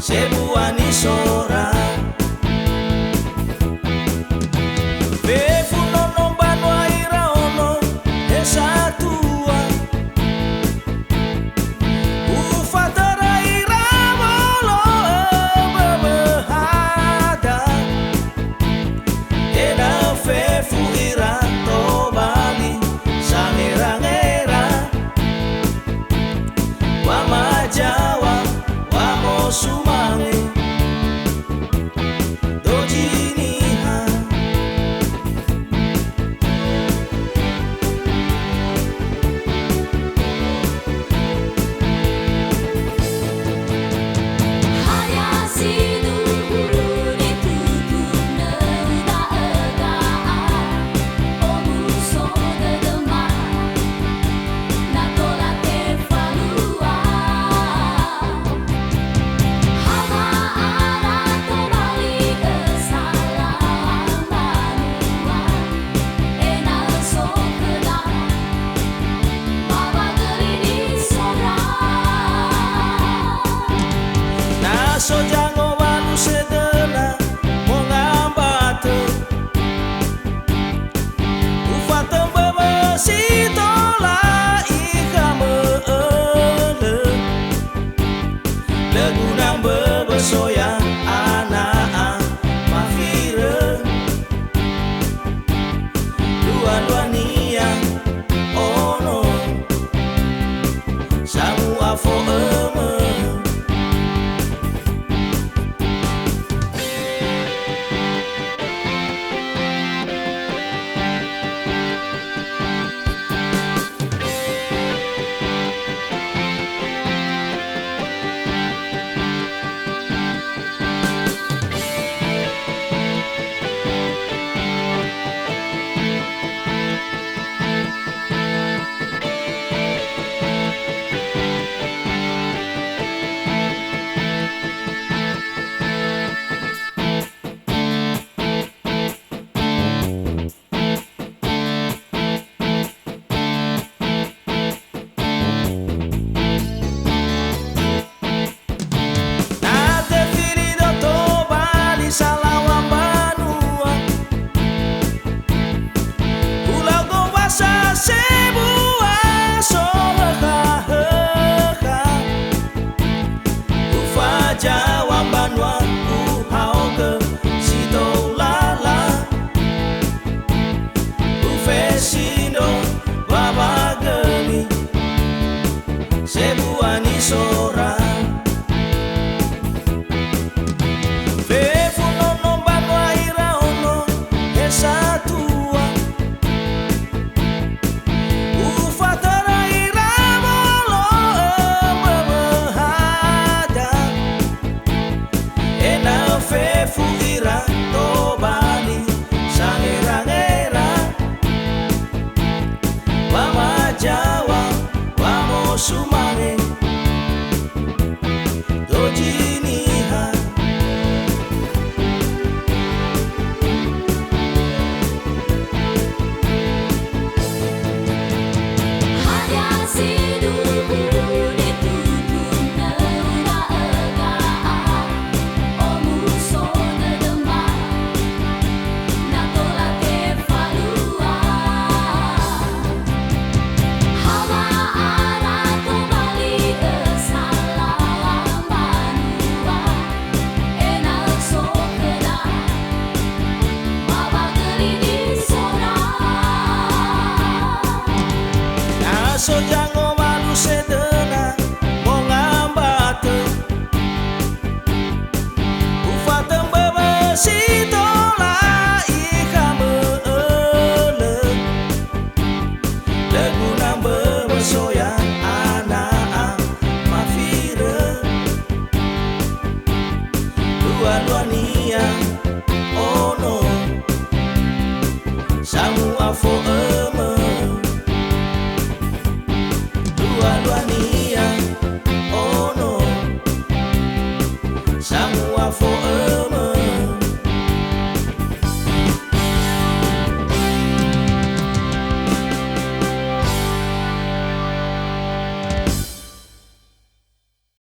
sebuah nisora befu nono banwa ira ono esa tua ufatara ira bolo bebehada ena fefu ira to bali sangerangera wa majawa wa mosumange dojiniha so jango walu sedena mongambate ufate bebesito la ikame legunang bebesoya anak mafire luan nia ono samu afo Jawab banwa uhau ke sido lala ufesido babageni sebuah nisora befu nono banwa ira ono esa tua ufatara ira bolo bebehada ena fefu ira to bali sangerangera wa majawa wa mosumange dojiniha so jango walu sedena mongambate ufate bebesito la ikame legunang bebesoya anak mafire luan nia ono samu afo